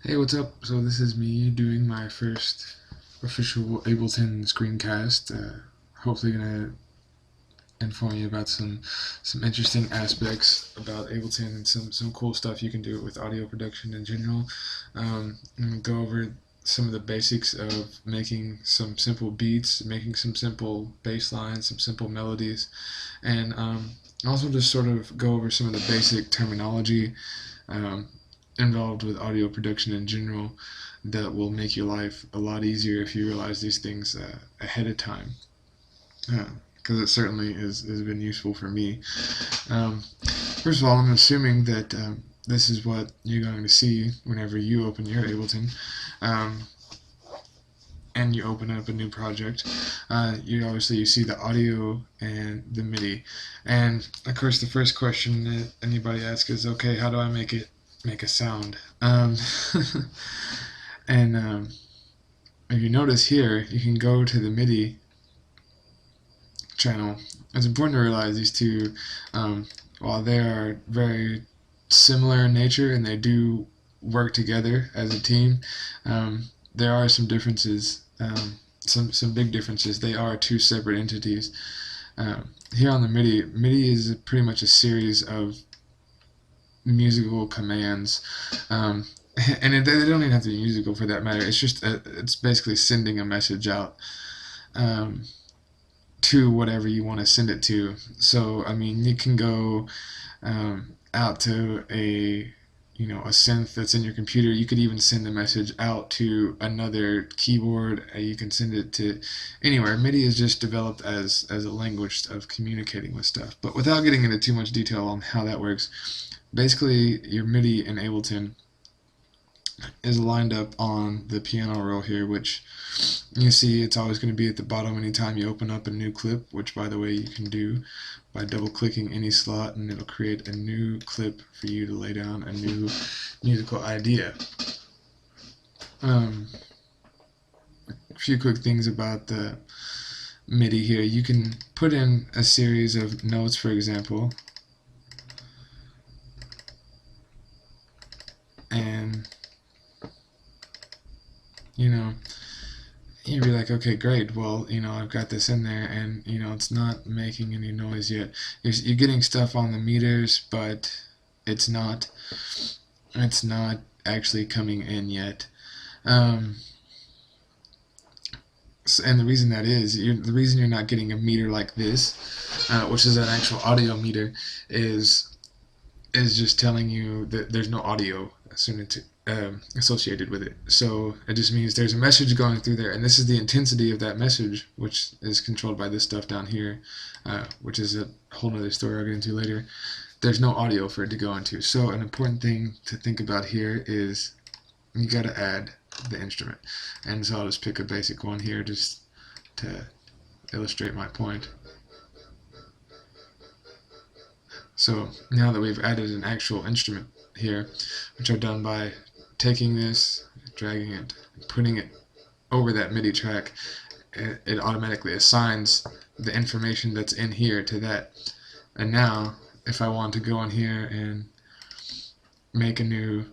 Hey, what's up? So this is me doing my first official Ableton screencast. Hopefully gonna inform you about some interesting aspects about Ableton and some cool stuff you can do with audio production in general. I'm gonna go over some of the basics of making some simple beats, making some simple bass lines, some simple melodies, and also just sort of go over some of the basic terminology um, involved with audio production in general that will make your life a lot easier if you realize these things ahead of time. Because it certainly has been useful for me. First of all, I'm assuming that this is what you're going to see whenever you open your Ableton. Um, and you open up a new project, you see the audio and the MIDI, and of course the first question that anybody asks is, okay, how do I make a sound? And if you notice here, you can go to the MIDI channel. It's important to realize these two, while they are very similar in nature and they do work together as a team, there are some differences, some big differences. They are two separate entities. Here on the MIDI is pretty much a series of musical commands, and they don't even have to be musical for that matter. It's just it's basically sending a message out to whatever you want to send it to. So I mean, you can go out to a synth that's in your computer. You could even send the message out to another keyboard. You can send it to anywhere. MIDI is just developed as a language of communicating with stuff. But without getting into too much detail on how that works, basically your MIDI in Ableton is lined up on the piano roll here, which you see it's always going to be at the bottom anytime you open up a new clip, which by the way you can do by double clicking any slot, and it'll create a new clip for you to lay down a new musical idea. A few quick things about the MIDI here. You can put in a series of notes, for example, and you'd be like, okay, great, well, I've got this in there, and it's not making any noise yet. You're getting stuff on the meters, but it's not actually coming in yet. And the reason that is, the reason you're not getting a meter like this, which is an actual audio meter, is just telling you that there's no audio associated with it. So it just means there's a message going through there, and this is the intensity of that message, which is controlled by this stuff down here, which is a whole other story I'll get into later. There's no audio for it to go into. So an important thing to think about here is you got to add the instrument. And so I'll just pick a basic one here just to illustrate my point. So now that we've added an actual instrument here, which are done by taking this, dragging it, putting it over that MIDI track, it automatically assigns the information that's in here to that. And now, if I want to go in here and make a new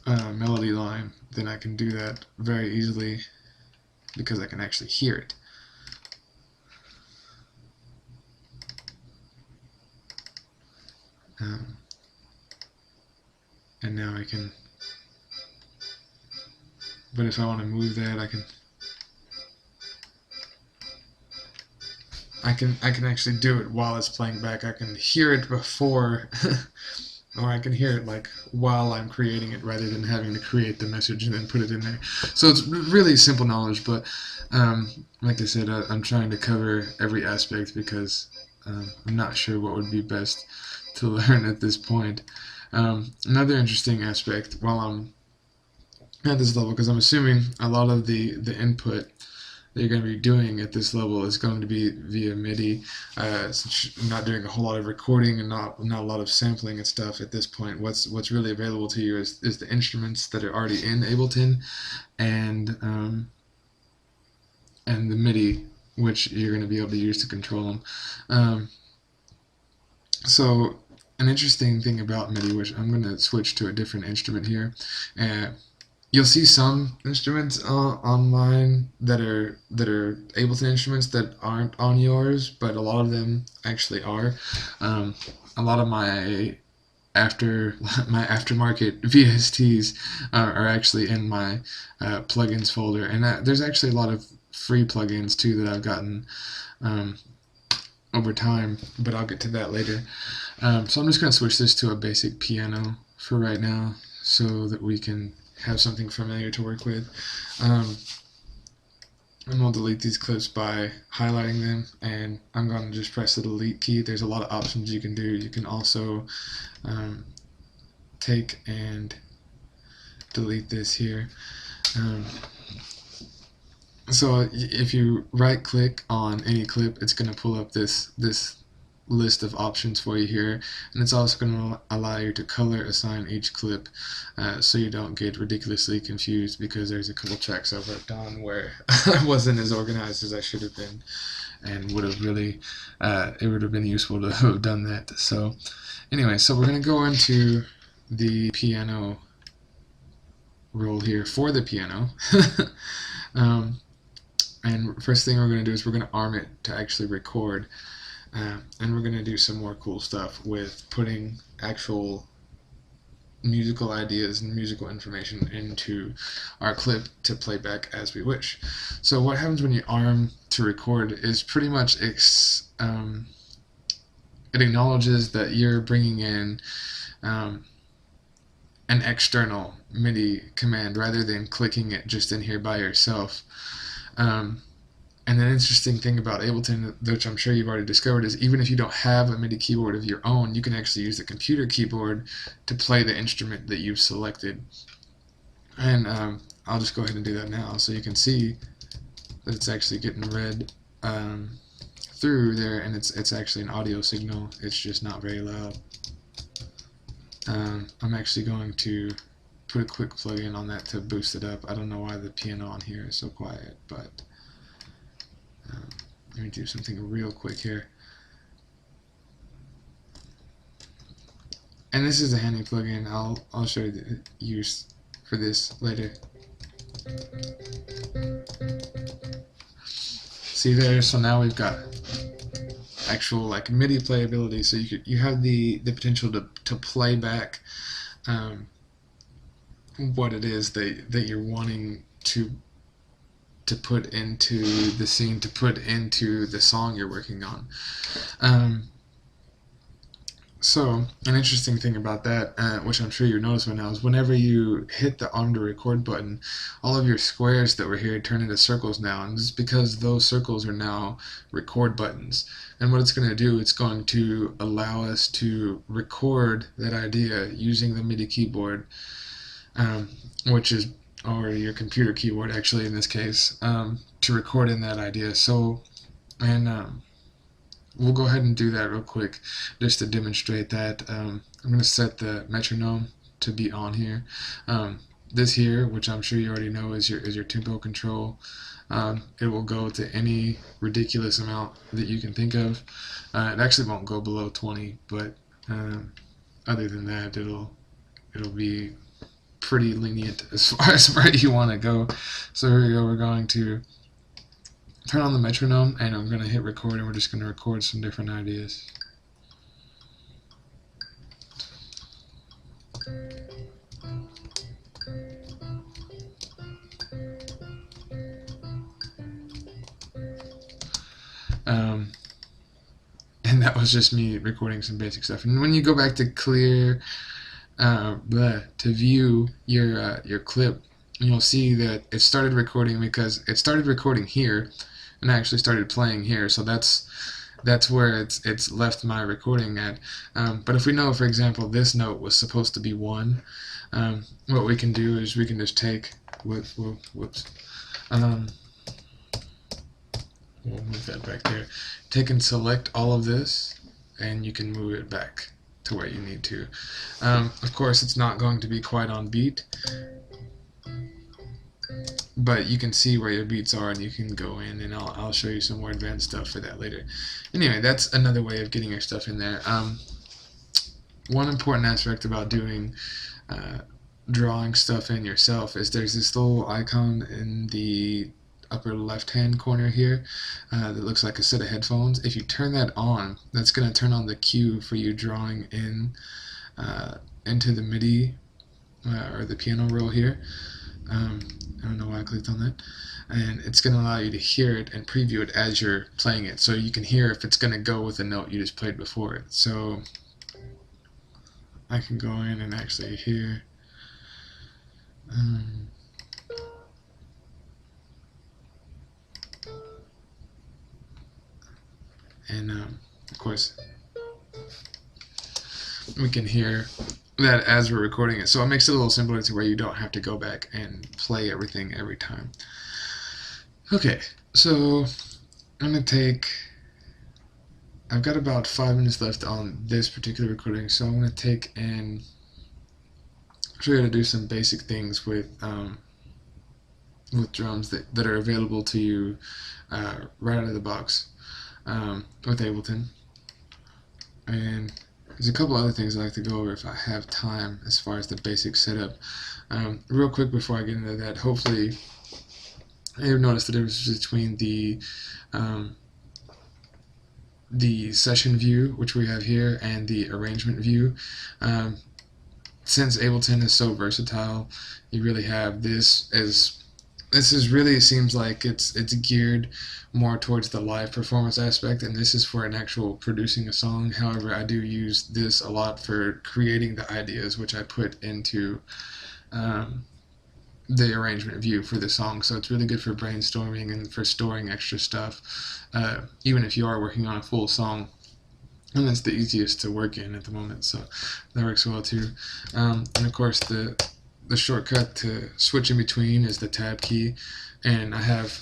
melody line, then I can do that very easily because I can actually hear it. And now I can, but if I want to move that, I can actually do it while it's playing back. I can hear it before or I can hear it like while I'm creating it, rather than having to create the message and then put it in there. So it's really simple knowledge, but like I said, I'm trying to cover every aspect because I'm not sure what would be best to learn at this point. Another interesting aspect while I'm at this level, because I'm assuming a lot of the input that you're going to be doing at this level is going to be via MIDI, since you're not doing a whole lot of recording and not a lot of sampling and stuff at this point. What's really available to you is the instruments that are already in Ableton, and the MIDI, which you're going to be able to use to control them. So an interesting thing about MIDI, which I'm going to switch to a different instrument here. You'll see some instruments online that are Ableton instruments that aren't on yours, but a lot of them actually are. A lot of my aftermarket VSTs are actually in my plugins folder, and there's actually a lot of free plugins too that I've gotten over time, but I'll get to that later. So I'm just going to switch this to a basic piano for right now so that we can have something familiar to work with. And we'll delete these clips by highlighting them, and I'm going to just press the delete key. There's a lot of options you can do. You can also take and delete this here. So if you right click on any clip, it's going to pull up this list of options for you here, and it's also going to allow you to color assign each clip so you don't get ridiculously confused, because there's a couple tracks I've worked on where I wasn't as organized as I should have been, and would have really it would have been useful to have done that. So anyway, so we're going to go into the piano roll here for the piano. And first thing we're going to do is we're going to arm it to actually record. And we're going to do some more cool stuff with putting actual musical ideas and musical information into our clip to play back as we wish. So what happens when you arm to record is pretty much it acknowledges that you're bringing in an external MIDI command rather than clicking it just in here by yourself. And an interesting thing about Ableton, which I'm sure you've already discovered, is even if you don't have a MIDI keyboard of your own, you can actually use the computer keyboard to play the instrument that you've selected. And I'll just go ahead and do that now so you can see that it's actually getting read through there, and it's actually an audio signal. It's just not very loud. I'm actually going to put a quick plug-in on that to boost it up. I don't know why the piano on here is so quiet, but let me do something real quick here. And this is a handy plugin. I'll show you the use for this later. See there? So now we've got actual like MIDI playability. So you have the potential to play back what it is that you're wanting to put into the scene, to put into the song you're working on. So an interesting thing about that, which I'm sure you notice by now, is whenever you hit the arm to record button, all of your squares that were here turn into circles now, and it's because those circles are now record buttons. And what it's going to do, it's going to allow us to record that idea using the MIDI keyboard, which is, or your computer keyboard actually in this case, to record in that idea. So, and we'll go ahead and do that real quick just to demonstrate that. I'm going to set the metronome to be on here. This here, which I'm sure you already know, is your tempo control. It will go to any ridiculous amount that you can think of. It actually won't go below 20, but other than that, it'll be pretty lenient as far as where you want to go. So here we go. We're going to turn on the metronome, and I'm going to hit record, and we're just going to record some different ideas. And that was just me recording some basic stuff. And when you go back to clear, to view your clip, you'll see that it started recording because it started recording here, and I actually started playing here. So that's where it's left my recording at. But if we know, for example, this note was supposed to be 1, what we can do is we can just take whoops. We'll move that back there. Take and select all of this, and you can move it back to where you need to. Of course, it's not going to be quite on beat, but you can see where your beats are, and you can go in, and I'll show you some more advanced stuff for that later. Anyway, that's another way of getting your stuff in there. one important aspect about doing drawing stuff in yourself is there's this little icon in the upper left hand corner here that looks like a set of headphones. If you turn that on, that's going to turn on the cue for you drawing in into the MIDI or the piano roll here. I don't know why I clicked on that. And it's going to allow you to hear it and preview it as you're playing it, so you can hear if it's going to go with the note you just played before it. So I can go in and actually hear and of course we can hear that as we're recording it, so it makes it a little simpler to where you don't have to go back and play everything every time. Okay, so I've got about 5 minutes left on this particular recording, so I'm going to take and show you how to do some basic things with drums that are available to you right out of the box with Ableton. And there's a couple other things I'd like to go over if I have time as far as the basic setup. Real quick before I get into that, hopefully you've noticed the difference between the session view, which we have here, and the arrangement view. Since Ableton is so versatile, you really have this really seems like it's geared more towards the live performance aspect, and this is for an actual producing a song. However, I do use this a lot for creating the ideas, which I put into the arrangement view for the song. So it's really good for brainstorming and for storing extra stuff, even if you are working on a full song. And that's the easiest to work in at the moment, so that works well too. And of course the shortcut to switch in between is the tab key, and I have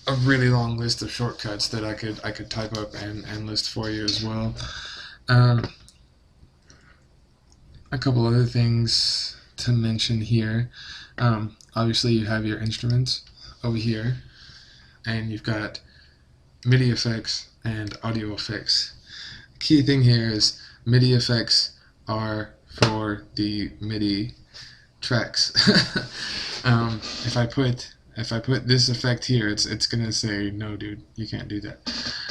a really long list of shortcuts that I could type up and list for you as well. A couple other things to mention here. Obviously you have your instruments over here, and you've got MIDI effects and audio effects. Key thing here is MIDI effects are for the MIDI tracks. If I put this effect here, it's gonna say no, dude, you can't do that.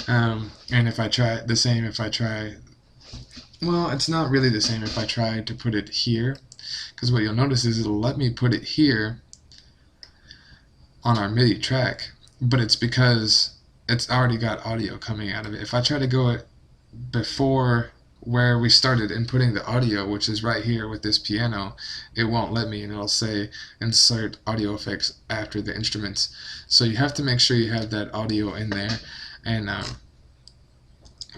And if I try the same, well, it's not really the same if I try to put it here, because what you'll notice is it'll let me put it here on our MIDI track, but it's because it's already got audio coming out of it. If I try to go before where we started inputting the audio, which is right here with this piano, it won't let me, and it'll say insert audio effects after the instruments. So you have to make sure you have that audio in there, and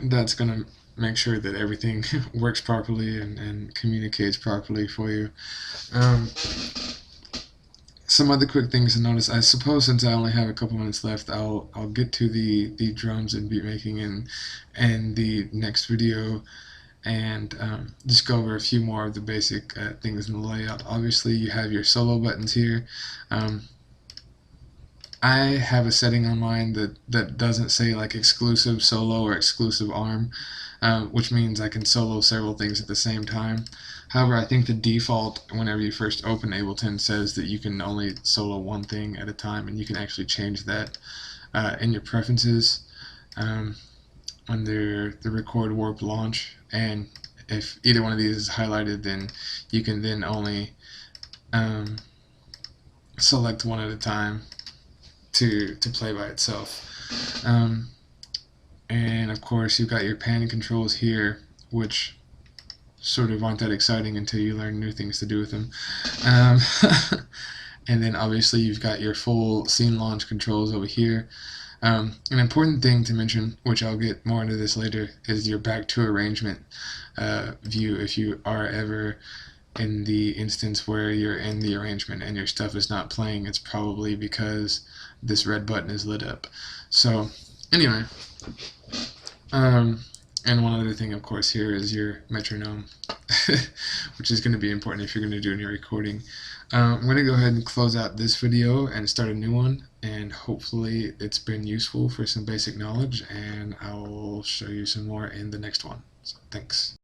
that's gonna make sure that everything works properly and communicates properly for you. Some other quick things to notice, I suppose, since I only have a couple minutes left, I'll get to the drums and beat making in the next video, and just go over a few more of the basic things in the layout. Obviously you have your solo buttons here. I have a setting on mine that doesn't say like exclusive solo or exclusive arm, which means I can solo several things at the same time. However, I think the default whenever you first open Ableton says that you can only solo one thing at a time, and you can actually change that in your preferences under the record warp launch, and if either one of these is highlighted, then you can then only select one at a time to play by itself. And of course you've got your pan controls here, which sort of aren't that exciting until you learn new things to do with them. And then obviously you've got your full scene launch controls over here. An important thing to mention, which I'll get more into this later, is your back to arrangement view. If you are ever in the instance where you're in the arrangement and your stuff is not playing, it's probably because this red button is lit up. So anyway, and one other thing, of course, here is your metronome, which is going to be important if you're going to do any recording. I'm going to go ahead and close out this video and start a new one, and hopefully it's been useful for some basic knowledge, and I'll show you some more in the next one. So thanks.